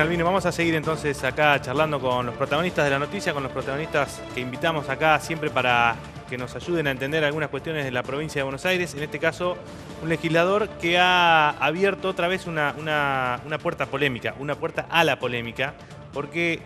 Albino, vamos a seguir entonces acá charlando con los protagonistas de la noticia, con los protagonistas que invitamos acá siempre para que nos ayuden a entender algunas cuestiones de la provincia de Buenos Aires. En este caso, un legislador que ha abierto otra vez una puerta polémica, una puerta a la polémica, porque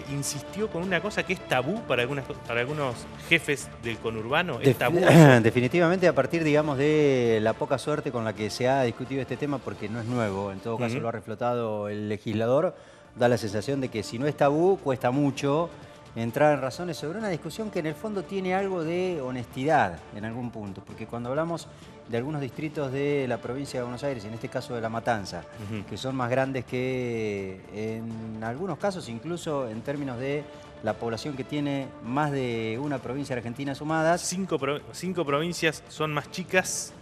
insistió con una cosa que es tabú para algunos jefes del conurbano. ¿Es tabú eso? Definitivamente, a partir, digamos, de la poca suerte con la que se ha discutido este tema, porque no es nuevo, en todo caso lo ha reflotado el legislador, da la sensación de que si no es tabú, cuesta mucho entrar en razones sobre una discusión que en el fondo tiene algo de honestidad en algún punto, porque cuando hablamos de algunos distritos de la provincia de Buenos Aires, en este caso de La Matanza, que son más grandes que en algunos casos, incluso en términos de la población que tiene más de una provincia argentina sumadas. Cinco provincias son más chicas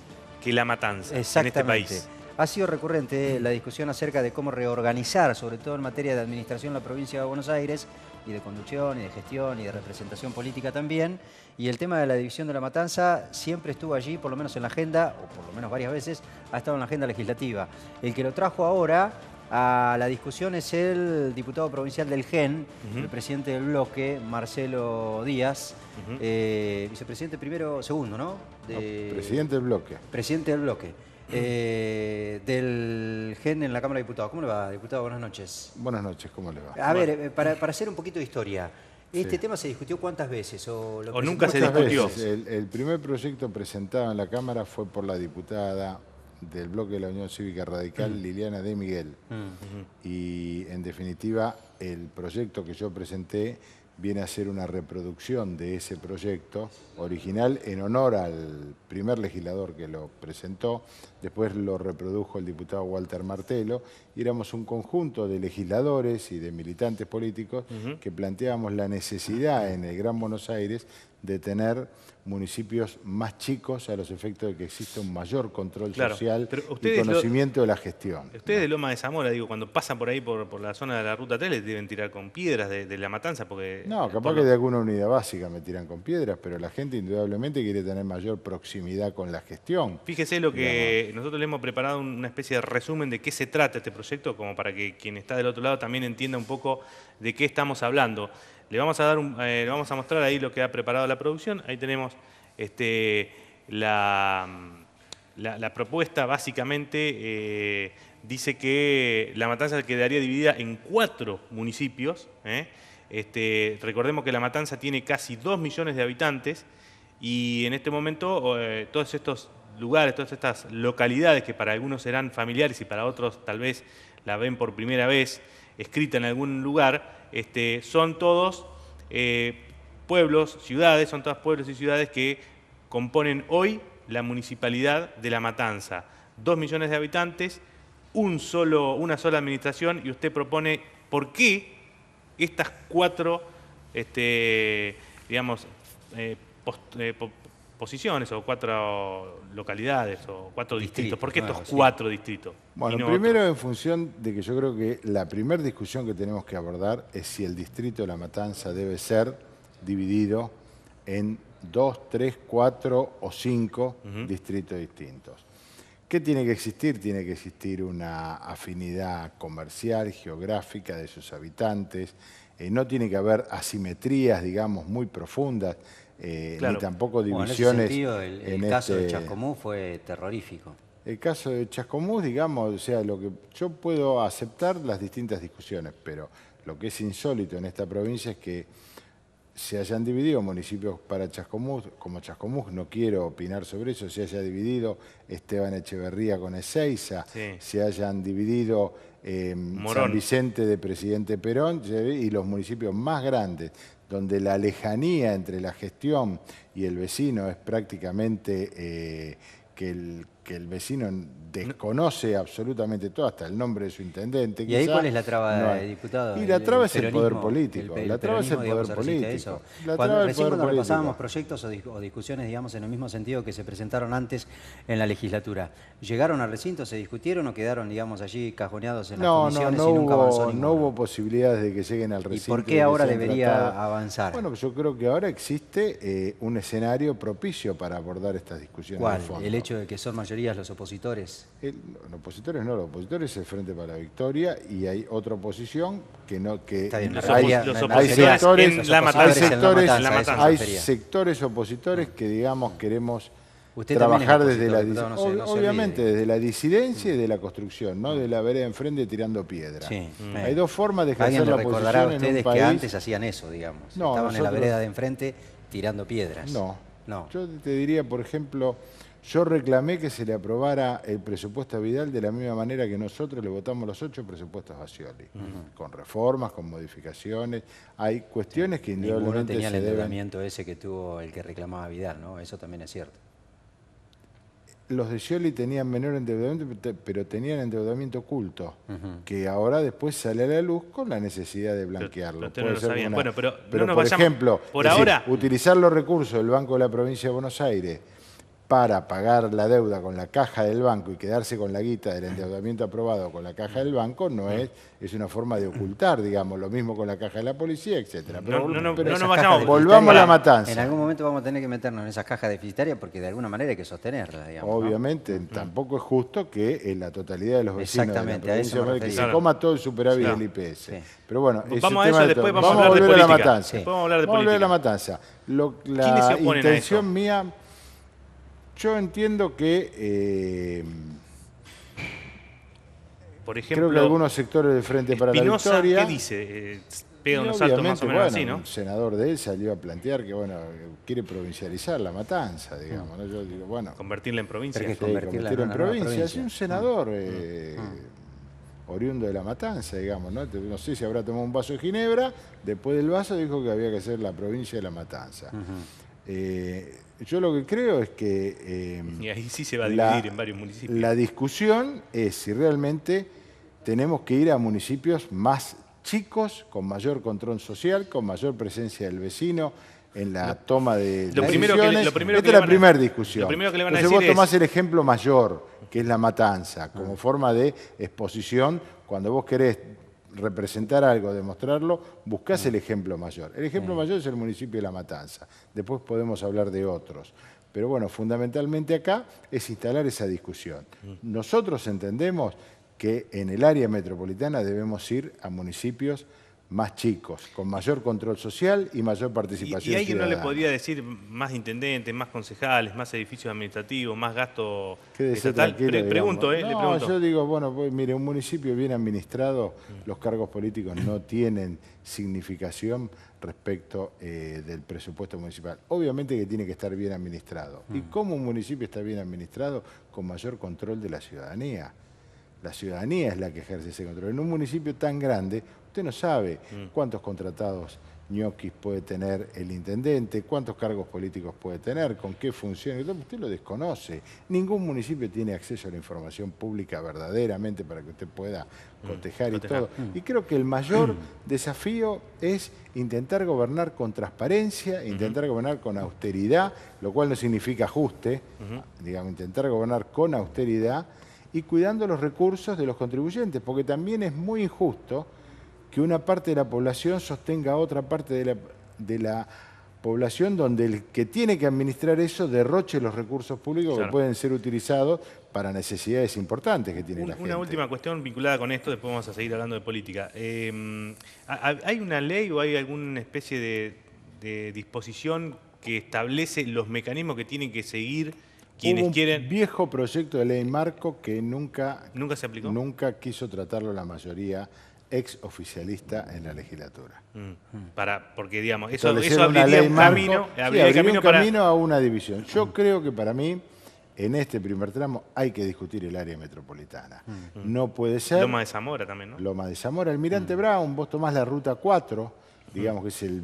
que La Matanza en este país. Ha sido recurrente la discusión acerca de cómo reorganizar, sobre todo en materia de administración, la provincia de Buenos Aires, y de conducción, y de gestión, y de representación política también. Y el tema de la división de La Matanza siempre estuvo allí, por lo menos en la agenda, o por lo menos varias veces, ha estado en la agenda legislativa. El que lo trajo ahora a la discusión es el diputado provincial del GEN, el presidente del bloque, Marcelo Díaz, vicepresidente segundo, ¿no? Presidente del bloque. Presidente del bloque. Del GEN en la Cámara de Diputados. ¿Cómo le va, diputado? Buenas noches. Buenas noches, ¿cómo le va? A ver, para hacer un poquito de historia, ¿este tema se discutió cuántas veces? ¿O nunca se discutió? El primer proyecto presentado en la Cámara fue por la diputada del bloque de la Unión Cívica Radical, Liliana de Miguel. Y en definitiva, el proyecto que yo presenté viene a ser una reproducción de ese proyecto original en honor al primer legislador que lo presentó. Después lo reprodujo el diputado Walter Martelo y éramos un conjunto de legisladores y de militantes políticos que planteábamos la necesidad en el Gran Buenos Aires de tener municipios más chicos a los efectos de que exista un mayor control social y conocimiento de la gestión. Ustedes de Loma de Zamora, digo, cuando pasan por ahí por la zona de la Ruta 3, les deben tirar con piedras de La Matanza porque... No, capaz que de alguna unidad básica me tiran con piedras, pero la gente indudablemente quiere tener mayor proximidad con la gestión. Fíjese lo que nosotros le hemos preparado, una especie de resumen de qué se trata este proyecto, como para que quien está del otro lado también entienda un poco de qué estamos hablando. Le vamos a mostrar ahí lo que ha preparado la producción. Ahí tenemos la propuesta. Básicamente dice que La Matanza quedaría dividida en 4 municipios. Recordemos que La Matanza tiene casi 2 millones de habitantes y en este momento todos estos lugares, todas estas localidades que para algunos serán familiares y para otros tal vez la ven por primera vez escrita en algún lugar, son todos pueblos, ciudades, son todos pueblos y ciudades que componen hoy la municipalidad de La Matanza. 2 millones de habitantes, una sola administración, y usted propone por qué estas 4 posiciones o 4 localidades o 4 distritos. ¿Por qué estos 4 distritos? Bueno, primero en función de que yo creo que la primera discusión que tenemos que abordar es si el distrito de La Matanza debe ser dividido en 2, 3, 4 o 5 distritos distintos. ¿Qué tiene que existir? Tiene que existir una afinidad comercial, geográfica de sus habitantes. No tiene que haber asimetrías, digamos, muy profundas. Ni tampoco divisiones. En ese sentido, el caso de Chascomús fue terrorífico. El caso de Chascomús, digamos, o sea, lo que yo puedo aceptar las distintas discusiones, pero lo que es insólito en esta provincia es que se hayan dividido municipios para Chascomús, como Chascomús, no quiero opinar sobre eso, se haya dividido Esteban Echeverría con Ezeiza, se hayan dividido San Vicente de Presidente Perón y los municipios más grandes, donde la lejanía entre la gestión y el vecino es prácticamente que el vecino desconoce absolutamente todo, hasta el nombre de su intendente. ¿Y ahí cuál es la traba, diputado? Y la traba es el poder político. La traba es el poder político. Recién cuando repasábamos proyectos o discusiones, digamos, en el mismo sentido que se presentaron antes en la legislatura, ¿llegaron al recinto, se discutieron o quedaron, digamos, allí cajoneados en las comisiones y nunca avanzó ninguno? No hubo posibilidades de que lleguen al recinto. ¿Y por qué ahora debería avanzar? Bueno, yo creo que ahora existe un escenario propicio para abordar estas discusiones. ¿Cuál? De fondo. ¿El hecho de que son mayoría mayorías, los opositores? Los opositores no, los opositores es el Frente para la Victoria y hay otra oposición que no... que Está bien, Los, pero opos- hay- los no- hay opositores sectores- en los la opositores matanza. en la matanza, En la eso me hay refería. sectores opositores que, digamos, queremos Usted también es trabajar desde opositor, la diputado, no se- no se obviamente olvide. desde la disidencia y de la construcción, no de la vereda enfrente tirando piedra. Sí. Hay dos formas de ejercer Alguien le la recordará a oposición en un ustedes país. que antes hacían eso, digamos. No, Estaban en la nosotros- vereda de enfrente tirando piedras. No. No. Yo te diría, por ejemplo, yo reclamé que se le aprobara el presupuesto a Vidal de la misma manera que nosotros le votamos los 8 presupuestos a Scioli, con reformas, con modificaciones. Hay cuestiones que Ninguno indudablemente tenía el se deben... endeudamiento ese que tuvo el que reclamaba Vidal, ¿no? Eso también es cierto. Los de Scioli tenían menor endeudamiento, pero tenían endeudamiento oculto, que ahora después sale a la luz con la necesidad de blanquearlo. pero ustedes no Puede lo ser sabían. una- Bueno, pero no nos por vayamos- ejemplo, por es decir, ahora- utilizar los recursos del Banco de la Provincia de Buenos Aires para pagar la deuda con la caja del banco y quedarse con la guita del endeudamiento aprobado con la caja del banco no es una forma de ocultar, digamos, lo mismo con la caja de la policía, etcétera. No nos Esas vayamos. cajas Volvamos a la deficitarias, matanza. En algún momento vamos a tener que meternos en esas cajas deficitarias porque de alguna manera hay que sostenerlas, digamos. ¿no? Obviamente, tampoco es justo que en la totalidad de los vecinos de la Exactamente, a eso provincia me de Buenos Aires refería. se coma todo el superávit Claro. del IPS. Sí. Pero bueno, ese Vamos a tema eso, de después todo. vamos a hablar de volver a la política. matanza. Sí. Después vamos a hablar de Vamos a volver a la política. matanza. ¿Quiénes se La oponen a intención eso? mía, yo entiendo que Por ejemplo, creo que algunos sectores del Frente para la Espinosa, Victoria... ¿qué dice? Pega y unos saltos más o obviamente, menos bueno, así, ¿no? un senador de él salió a plantear que, bueno, quiere provincializar la matanza, digamos, ¿no? Yo digo, bueno... Convertirla en provincia. Pero Sí, convertirla en convertirlo una en nueva provincia. provincia. Sí, un senador oriundo de La Matanza, digamos, ¿no? No sé si habrá tomado un vaso de ginebra, después del vaso dijo que había que hacer la provincia de La Matanza. Yo lo que creo es que Y ahí sí se va a dividir en varios municipios. la discusión es si realmente tenemos que ir a municipios más chicos, con mayor control social, con mayor presencia del vecino en la toma de Lo primero que decisiones. lo primero Esta que es la le van a- primera discusión. lo primero que le van a Entonces decir vos tomás es- el ejemplo mayor, que es la matanza, como forma de exposición. Cuando vos querés representar algo, demostrarlo, buscás el ejemplo mayor. El ejemplo mayor es el municipio de La Matanza. Después podemos hablar de otros. Pero bueno, fundamentalmente acá es instalar esa discusión. Nosotros entendemos que en el área metropolitana debemos ir a municipios más chicos, con mayor control social y mayor participación ¿Y alguien no le ciudadana. podría decir más intendentes, más concejales, más edificios administrativos, más gasto Quédese estatal? tranquilo, digamos. Pregunto, le No, pregunto. yo digo, bueno, pues, mire, un municipio bien administrado, los cargos políticos no tienen significación respecto del presupuesto municipal. Obviamente que tiene que estar bien administrado. ¿Y cómo un municipio está bien administrado? Con mayor control de la ciudadanía. La ciudadanía es la que ejerce ese control. En un municipio tan grande, usted no sabe cuántos contratados ñoquis puede tener el intendente, cuántos cargos políticos puede tener, con qué funciones. Usted lo desconoce. Ningún municipio tiene acceso a la información pública verdaderamente para que usted pueda cotejar y todo. Y creo que el mayor desafío es intentar gobernar con transparencia, intentar gobernar con austeridad, lo cual no significa ajuste, digamos, intentar gobernar con austeridad y cuidando los recursos de los contribuyentes, porque también es muy injusto que una parte de la población sostenga a otra parte de la población donde el que tiene que administrar eso derroche los recursos públicos Claro. que pueden ser utilizados para necesidades importantes que tiene la gente. Una última cuestión vinculada con esto, después vamos a seguir hablando de política. ¿Hay una ley o hay alguna especie de disposición que establece los mecanismos que tienen que seguir quienes Hubo un quieren? viejo proyecto de ley marco que ¿Nunca se aplicó? nunca quiso tratarlo la mayoría ex oficialista en la legislatura. Porque, digamos, eso Establecer una abriría ley un marco, camino, sí, abriría el camino un para... camino a una división. Yo creo que para mí, en este primer tramo, hay que discutir el área metropolitana. No puede ser... Loma de Zamora también, ¿no? Loma de Zamora, Almirante Brown, vos tomás la ruta 4, digamos que es el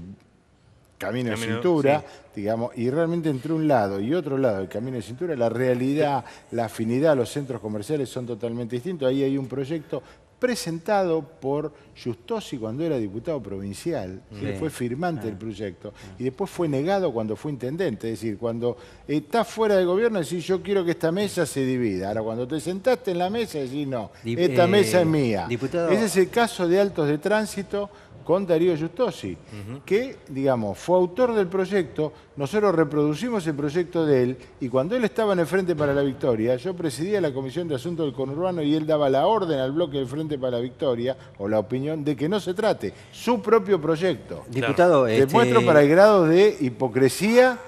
camino de Camino, cintura, sí. digamos, y realmente entre un lado y otro lado del camino de cintura, la realidad, la afinidad, los centros comerciales son totalmente distintos. Ahí hay un proyecto presentado por Giustosi cuando era diputado provincial, él fue firmante del proyecto, y después fue negado cuando fue intendente, es decir, cuando está fuera del gobierno decís yo quiero que esta mesa se divida, ahora cuando te sentaste en la mesa decís no, esta mesa es mía. Diputado- Ese es el caso de Altos de Tránsito con Darío Giustosi, que, digamos, fue autor del proyecto. Nosotros reproducimos el proyecto de él y cuando él estaba en el Frente para la Victoria, yo presidía la Comisión de Asuntos del Conurbano y él daba la orden al bloque del Frente para la Victoria, o la opinión, de que no se trate su propio proyecto. Diputado, Te muestro para el grado de hipocresía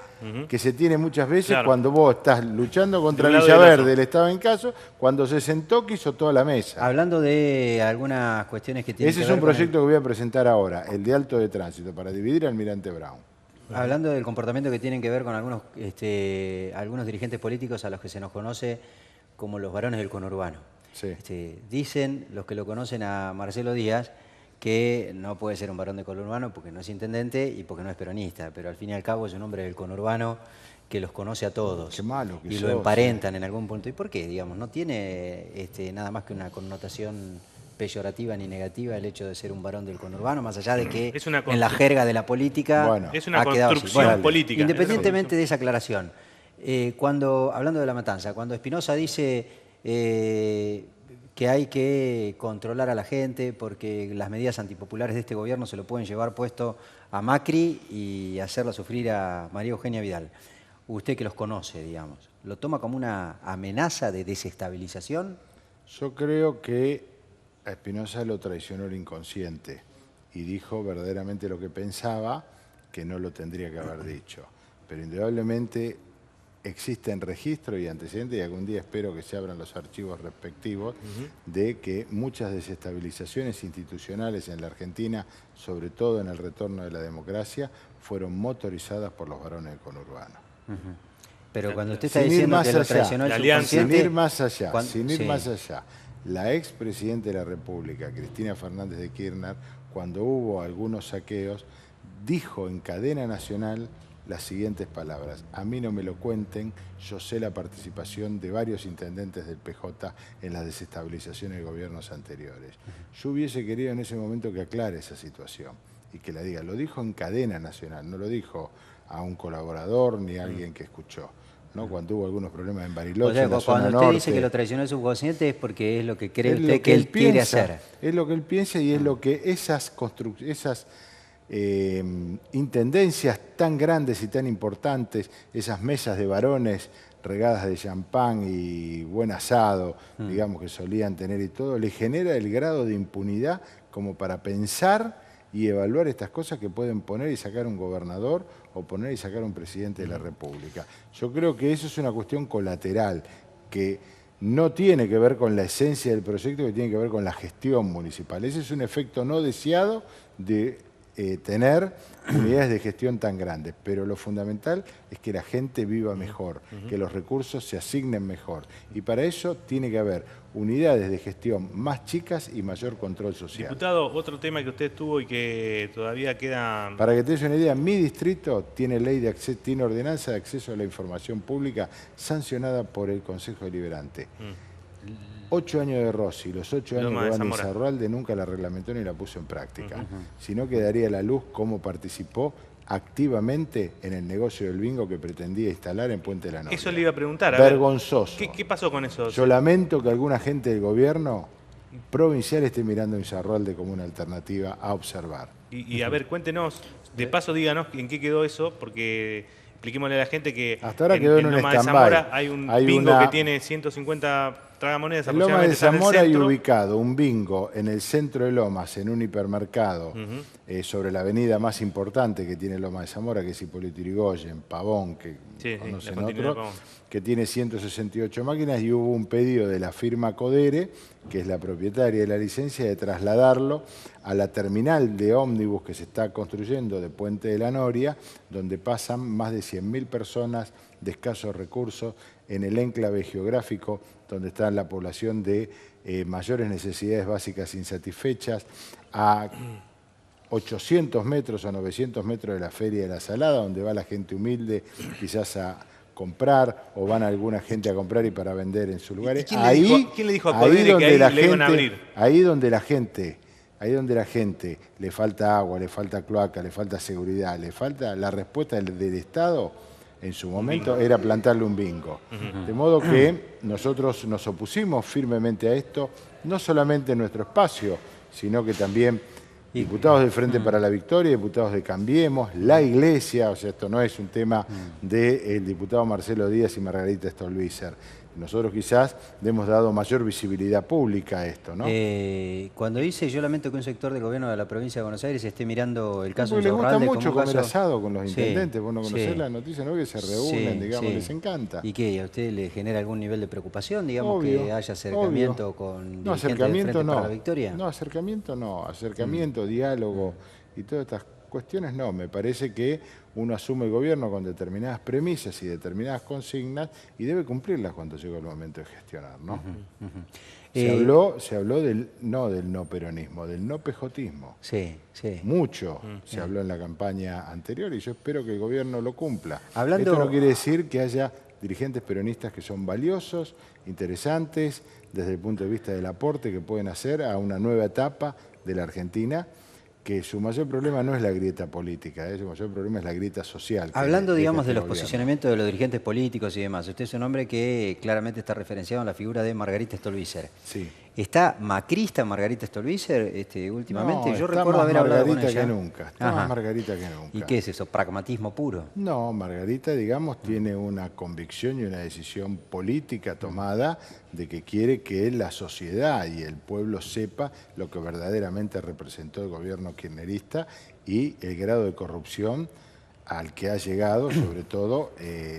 que se tiene muchas veces cuando vos estás luchando contra Villaverde, él estaba en caso, cuando se sentó quiso toda la mesa. Hablando de algunas cuestiones que tienen Ese que es ver un proyecto que voy a presentar ahora, el de Alto de Tránsito, para dividir Almirante Brown. Hablando del comportamiento que tienen que ver con algunos dirigentes políticos a los que se nos conoce como los varones del conurbano. Sí. Dicen los que lo conocen a Marcelo Díaz que no puede ser un varón de conurbano porque no es intendente y porque no es peronista, pero al fin y al cabo es un hombre del conurbano que los conoce a todos. Qué malo que y lo emparentan en algún punto. ¿Y por qué? Digamos, no tiene nada más que una connotación peyorativa ni negativa el hecho de ser un varón del conurbano, más allá de que en la jerga de la política es una ha quedado construcción así. política. Independientemente de esa aclaración, hablando de La Matanza, cuando Espinosa dice que hay que controlar a la gente porque las medidas antipopulares de este gobierno se lo pueden llevar puesto a Macri y hacerla sufrir a María Eugenia Vidal. Usted que los conoce, digamos, ¿lo toma como una amenaza de desestabilización? Yo creo que a Espinosa lo traicionó el inconsciente y dijo verdaderamente lo que pensaba, que no lo tendría que haber dicho. Pero indudablemente existen registros y antecedentes, y algún día espero que se abran los archivos respectivos, de que muchas desestabilizaciones institucionales en la Argentina, sobre todo en el retorno de la democracia, fueron motorizadas por los varones del conurbano. Pero cuando usted está diciendo que lo traicionó el subconsciente... Sin ir más allá, la expresidenta de la República, Cristina Fernández de Kirchner, cuando hubo algunos saqueos, dijo en cadena nacional las siguientes palabras: a mí no me lo cuenten, yo sé la participación de varios intendentes del PJ en las desestabilizaciones de gobiernos anteriores. Yo hubiese querido en ese momento que aclare esa situación y que la diga. Lo dijo en cadena nacional, no lo dijo a un colaborador ni a alguien que escuchó, ¿no? Cuando hubo algunos problemas en Bariloche, o sea, en la cuando zona usted norte, dice que lo traicionó el subconsciente es porque es lo que cree usted que él quiere hacer. Es lo que él piensa y es lo que esas intendencias tan grandes y tan importantes, esas mesas de varones regadas de champán y buen asado, digamos, que solían tener y todo, le genera el grado de impunidad como para pensar y evaluar estas cosas que pueden poner y sacar un gobernador o poner y sacar un presidente de la República. Yo creo que eso es una cuestión colateral, que no tiene que ver con la esencia del proyecto, que tiene que ver con la gestión municipal. Ese es un efecto no deseado de tener unidades de gestión tan grandes, pero lo fundamental es que la gente viva mejor, que los recursos se asignen mejor, y para eso tiene que haber unidades de gestión más chicas y mayor control social. Diputado, otro tema que usted tuvo y que todavía queda... Para que te des una idea, mi distrito tiene tiene ordenanza de acceso a la información pública sancionada por el Consejo Deliberante. 8 años de Rossi, los 8 años que van a Insaurralde, nunca la reglamentó ni la puso en práctica. Sino que daría a la luz cómo participó activamente en el negocio del bingo que pretendía instalar en Puente de la Noria. Eso le iba a preguntar. Vergonzoso. ¿Qué pasó con eso? Yo lamento que alguna gente del gobierno provincial esté mirando a Insaurralde como una alternativa a observar. Y a ver, cuéntenos, de paso díganos en qué quedó eso, porque expliquémosle a la gente que hasta ahora quedó en un Loma de Zamora hay un bingo una... que tiene 150 tragamonedas en Loma de Zamora hay ubicado un bingo en el centro de Lomas, en un hipermercado, sobre la avenida más importante que tiene Loma de Zamora, que es Hipólito Yrigoyen, Pavón, que conocen otros, que tiene 168 máquinas, y hubo un pedido de la firma Codere, que es la propietaria de la licencia, de trasladarlo a la terminal de ómnibus que se está construyendo de Puente de la Noria, donde pasan más de 100.000 personas de escasos recursos en el enclave geográfico donde está la población de mayores necesidades básicas insatisfechas, a 800 metros o 900 metros de la Feria de la Salada, donde va la gente humilde quizás a comprar, o van alguna gente a comprar y para vender en sus lugares. ¿Quién le dijo a Codere que ahí le iban a abrir? Ahí donde la gente le falta agua, le falta cloaca, le falta seguridad, le falta la respuesta del Estado, en su momento era plantarle un bingo. De modo que nosotros nos opusimos firmemente a esto, no solamente en nuestro espacio, sino que también Diputados del Frente para la Victoria, diputados de Cambiemos, la Iglesia, o sea, esto no es un tema del diputado Marcelo Díaz y Margarita Stolbizer. Nosotros quizás le hemos dado mayor visibilidad pública a esto, ¿no? Cuando dice, yo lamento que un sector del gobierno de la provincia de Buenos Aires esté mirando el caso de les gusta Insaurralde mucho como un comer caso... asado con los intendentes, Sí, vos no conocés sí. la noticia, ¿no? Que se reúnen, Sí, digamos, sí. les encanta. ¿Y qué? ¿A usted le genera algún nivel de preocupación, digamos, Obvio, que haya acercamiento obvio. con No, dirigentes del acercamiento Frente no. para la Victoria? No, acercamiento no. Acercamiento, diálogo y todas estas cuestiones no. Me parece que uno asume el gobierno con determinadas premisas y determinadas consignas y debe cumplirlas cuando llega el momento de gestionar, ¿no? Se habló del no peronismo, del no pejotismo. Sí, sí. Mucho se habló en la campaña anterior y yo espero que el gobierno lo cumpla. Hablando- Esto no quiere decir que haya dirigentes peronistas que son valiosos, interesantes, desde el punto de vista del aporte que pueden hacer a una nueva etapa de la Argentina, que su mayor problema no es la grieta política, su mayor problema es la grieta social. Hablando, digamos, de los gobierno. posicionamientos de los dirigentes políticos y demás, usted es un hombre que claramente está referenciado en la figura de Margarita Stolbizer. Sí. ¿Está macrista Margarita Stolbizer últimamente? No, Yo está recuerdo más haber hablado con Margarita ella. que nunca, está Ajá. más Margarita que nunca. ¿Y qué es eso? ¿Pragmatismo puro? No, Margarita, digamos, tiene una convicción y una decisión política tomada de que quiere que la sociedad y el pueblo sepa lo que verdaderamente representó el gobierno kirchnerista y el grado de corrupción al que ha llegado, sobre todo,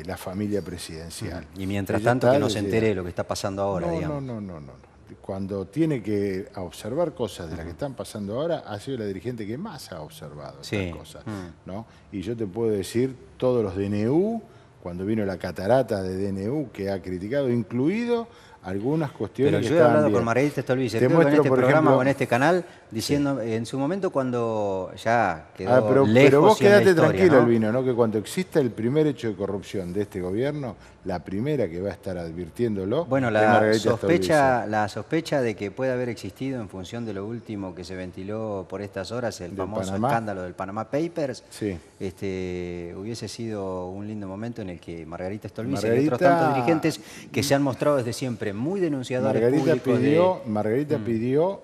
la familia presidencial. Y mientras Ella tanto está que no se decidida. entere de lo que está pasando ahora, No, digamos. no. Cuando tiene que observar cosas de las que están pasando ahora, ha sido la dirigente que más ha observado Sí. estas cosas, ¿no? Y yo te puedo decir todos los DNU, cuando vino la catarata de DNU que ha criticado, incluido algunas cuestiones Pero que yo he estaban hablado bien. con Margarita Stolbizer, Te creo que en muestro, este por programa ejemplo, o en este canal, diciendo, en su momento cuando ya quedó pero lejos vos y en la quedate historia, tranquilo, ¿no? Albino, ¿no? Que cuando exista el primer hecho de corrupción de este gobierno, la primera que va a estar advirtiéndolo Bueno, es la Margarita Stolbizer. sospecha de que puede haber existido en función de lo último que se ventiló por estas horas, el ¿Del famoso Panamá? escándalo del Panama Papers, Sí. hubiese sido un lindo momento en el que Margarita Stolbizer y Margarita- otros tantos dirigentes que se han mostrado desde siempre muy denunciadores Margarita pidió,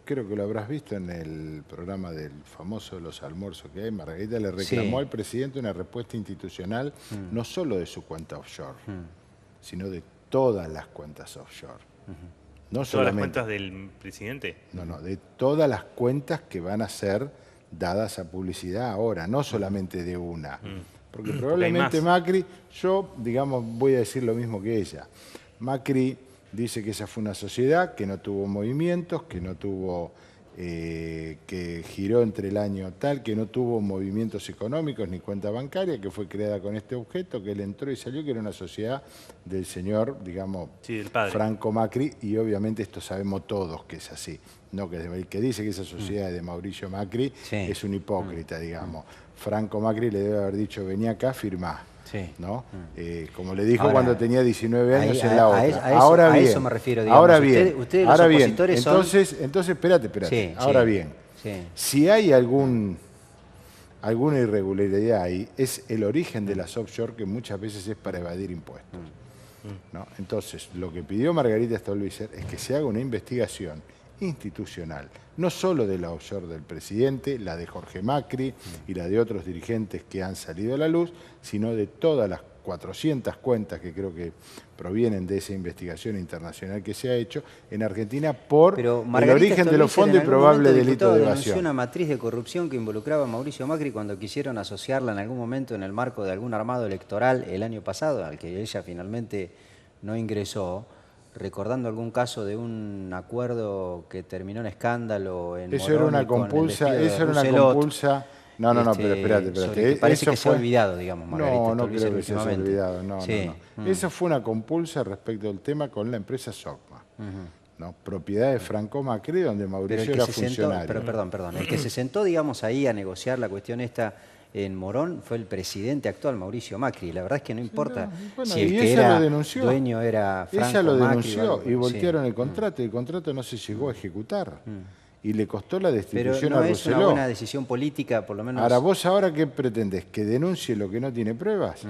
creo que lo habrás visto en el programa del famoso Los Almuerzos que hay, Margarita le reclamó Sí. al presidente una respuesta institucional, no solo de su cuenta offshore, sino de todas las cuentas offshore. No ¿Todas las solamente, cuentas del presidente? no, de todas las cuentas que van a ser dadas a publicidad ahora, no solamente de una. Porque probablemente hay más. Macri, yo, digamos, voy a decir lo mismo que ella. Macri dice que esa fue una sociedad que no tuvo movimientos, que no tuvo, que giró entre el año tal, que no tuvo movimientos económicos ni cuenta bancaria, que fue creada con este objeto, que él entró y salió, que era una sociedad del señor, digamos, Sí, del padre. Franco Macri, y obviamente esto sabemos todos que es así. No, que el que dice que esa sociedad es de Mauricio Macri Sí. es un hipócrita, digamos. Franco Macri le debe haber dicho, vení acá, firmá. Sí. ¿No? Como le dijo Ahora, cuando tenía 19 años ahí- en la a otra. eso- ahora a bien, eso me refiero, digamos. ahora bien, Ustedes, los ahora bien. opositores son- Entonces, espérate. Sí, Ahora sí, bien, sí. si hay alguna irregularidad ahí, es el origen de las offshore que muchas veces es para evadir impuestos. ¿No? Entonces, lo que pidió Margarita Stolbizer es que se haga una investigación institucional, no solo de la offshore del presidente, la de Jorge Macri y la de otros dirigentes que han salido a la luz, sino de todas las 400 cuentas que creo que provienen de esa investigación internacional que se ha hecho en Argentina por Pero el Margarita origen de los Stolbizer fondos en y algún probable momento, delito diputado, de denunció evasión. una matriz de corrupción que involucraba a Mauricio Macri cuando quisieron asociarla en algún momento en el marco de algún armado electoral el año pasado, al que ella finalmente no ingresó, recordando algún caso de un acuerdo que terminó en escándalo en Eso era Morón una y con el compulsa, despido de eso era una Rousselot, compulsa. No, pero espérate. sobre que parece Eso que se ha fue- olvidado, digamos, Margarita No Stolbizer creo que se haya últimamente. olvidado, no. Sí. Eso fue una compulsa respecto del tema con la empresa Socma, ¿no? Propiedad de Franco Macri, donde Pero Mauricio el que era se sentó, funcionario. pero perdón, el que se sentó, digamos, ahí a negociar la cuestión esta en Morón fue el presidente actual, Mauricio Macri. La verdad es que no importa bueno, si el y que ella era lo denunció. dueño era Franco Ella lo Macri o denunció algo, y voltearon sí. el contrato, y el contrato no se llegó a ejecutar. Y le costó la Pero destitución no a es una Rousselot. buena decisión política, por lo menos. Ahora, ¿vos ahora qué pretendés? ¿Que denuncie lo que no tiene pruebas?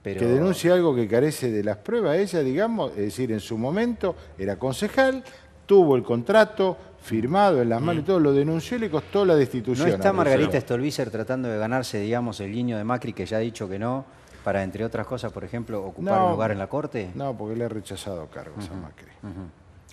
pero, Que denuncie algo que carece de las pruebas. Ella, digamos, es decir, en su momento era concejal, tuvo el contrato, firmado en las manos y todo, lo denunció y le costó la destitución. ¿No está Margarita Stolbizer tratando de ganarse, digamos, el guiño de Macri, que ya ha dicho que no, para, entre otras cosas, por ejemplo, ocupar un lugar en la Corte? No, porque le ha rechazado cargos a Macri.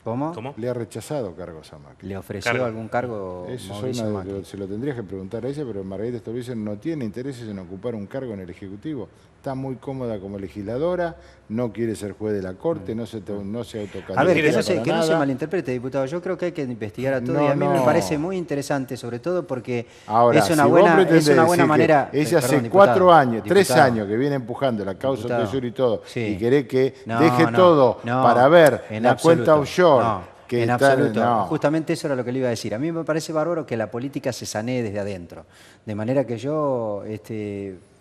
¿Cómo? Le ha rechazado cargos a Macri. ¿Le ofreció algún cargo? Eso es se lo tendrías que preguntar a ella, pero Margarita Stolbizer no tiene intereses en ocupar un cargo en el Ejecutivo. Está muy cómoda como legisladora, no quiere ser juez de la Corte, no se autocandidata. A ver, que no se malinterprete, diputado. Yo creo que hay que investigar a todo y a mí me parece muy interesante, sobre todo porque ahora, es una buena manera... Ella hace 4 años, 3 años que viene empujando la causa Tesoro y todo, y quiere que deje todo para ver la cuenta offshore. En absoluto. Justamente eso era lo que le iba a decir. A mí me parece bárbaro que la política se sanee desde adentro. De manera que yo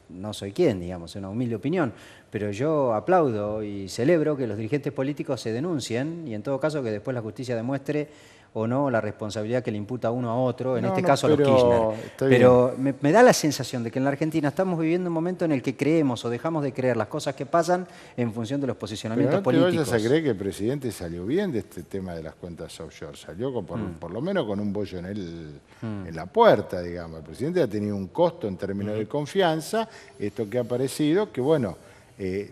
no soy quien, digamos, es una humilde opinión, pero yo aplaudo y celebro que los dirigentes políticos se denuncien y en todo caso que después la justicia demuestre o no la responsabilidad que le imputa uno a otro, en este caso a los Kirchner. Pero me da la sensación de que en la Argentina estamos viviendo un momento en el que creemos o dejamos de creer las cosas que pasan en función de los posicionamientos políticos. Pero no te vayas a creer que el presidente salió bien de este tema de las cuentas offshore. Salió por lo menos con un bollo en la puerta, digamos. El presidente ha tenido un costo en términos de confianza, esto que ha aparecido, que bueno...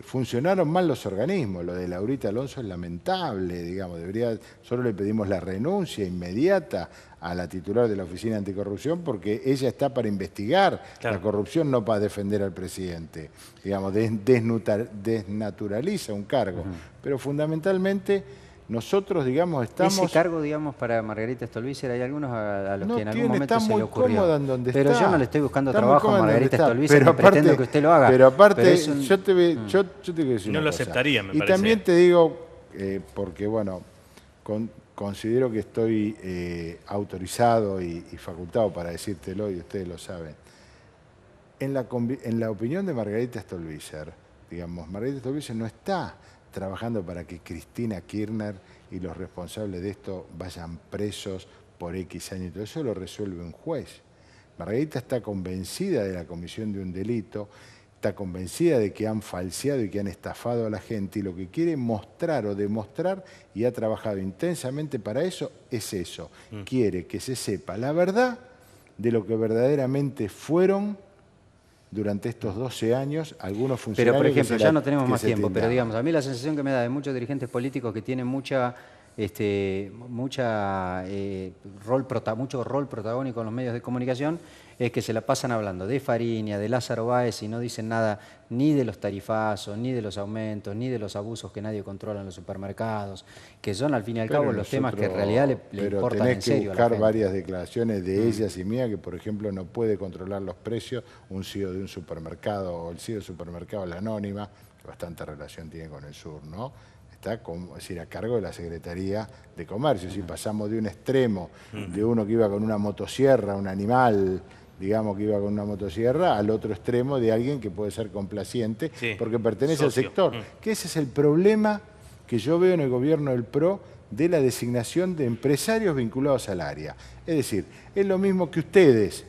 funcionaron mal los organismos. Lo de Laurita Alonso es lamentable, digamos. Solo le pedimos la renuncia inmediata a la titular de la Oficina Anticorrupción porque ella está para investigar la corrupción, no para defender al presidente. Digamos, desnaturaliza un cargo. Pero fundamentalmente... Nosotros, digamos, estamos... Ese cargo, digamos, para Margarita Stolbizer, hay algunos a los que en algún momento se le ocurrió. Cómoda en donde pero está. yo no le estoy buscando trabajo a Margarita Stolbizer, ni pretendo que usted lo haga. Pero aparte, yo te voy a decir no lo aceptaría, me parece. Y también te digo, porque, bueno, considero que estoy autorizado y facultado para decírtelo, y ustedes lo saben. En la opinión de Margarita Stolbizer, digamos, Margarita Stolbizer no está trabajando para que Cristina Kirchner y los responsables de esto vayan presos por X años. Todo eso lo resuelve un juez. Margarita está convencida de la comisión de un delito, está convencida de que han falseado y que han estafado a la gente y lo que quiere mostrar o demostrar, y ha trabajado intensamente para eso, es eso. Quiere que se sepa la verdad de lo que verdaderamente fueron durante estos 12 años algunos funcionarios. Pero, por ejemplo, ya no tenemos más tiempo, pero digamos, a mí la sensación que me da de muchos dirigentes políticos que tienen mucho rol protagónico en los medios de comunicación es que se la pasan hablando de Fariña, de Lázaro Báez y no dicen nada ni de los tarifazos, ni de los aumentos, ni de los abusos que nadie controla en los supermercados, que son al fin y al cabo los temas que en realidad le importan en serio a la gente. Pero tenés que buscar varias declaraciones de ellas y mías que, por ejemplo, no puede controlar los precios un CEO de un supermercado o el CEO del supermercado La Anónima, que bastante relación tiene con el sur, ¿no? Está a cargo de la Secretaría de Comercio. Si pasamos de un extremo de uno que iba con una motosierra, un animal, digamos que iba con una motosierra, al otro extremo de alguien que puede ser complaciente porque pertenece al sector. Que ese es el problema que yo veo en el gobierno del PRO de la designación de empresarios vinculados al área. Es decir, es lo mismo que ustedes,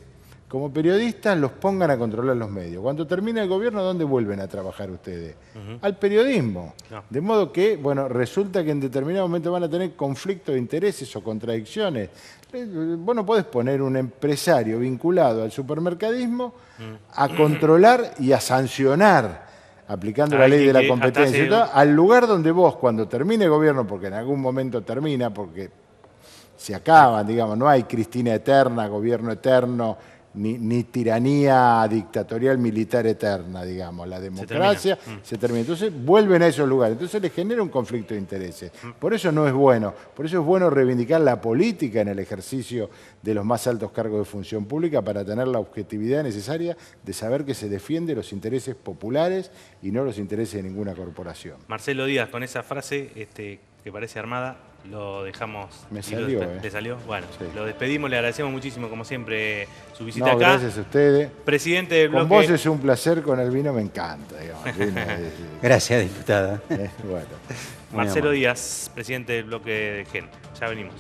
como periodistas, los pongan a controlar los medios. Cuando termina el gobierno, ¿a dónde vuelven a trabajar ustedes? Al periodismo. No. De modo que, bueno, resulta que en determinado momento van a tener conflictos de intereses o contradicciones. Vos no podés poner un empresario vinculado al supermercadismo a controlar y a sancionar, aplicando la ley de la competencia, y todo, al lugar donde vos, cuando termine el gobierno, porque en algún momento termina, porque se acaban, digamos, no hay Cristina eterna, gobierno eterno, ni tiranía dictatorial militar eterna, digamos. La democracia se termina. Entonces vuelven a esos lugares. Entonces les genera un conflicto de intereses. Por eso no es bueno. Por eso es bueno reivindicar la política en el ejercicio de los más altos cargos de función pública para tener la objetividad necesaria de saber que se defiende los intereses populares y no los intereses de ninguna corporación. Marcelo Díaz, con esa frase que parece armada, lo dejamos. Me salió, ¿Le salió? Bueno, lo despedimos, le agradecemos muchísimo, como siempre, su visita acá. Gracias a ustedes. Presidente del bloque. Con vos es un placer, con el vino me encanta. Digamos. Gracias, diputada. Bueno. Marcelo Díaz, presidente del bloque de GEN. Ya venimos.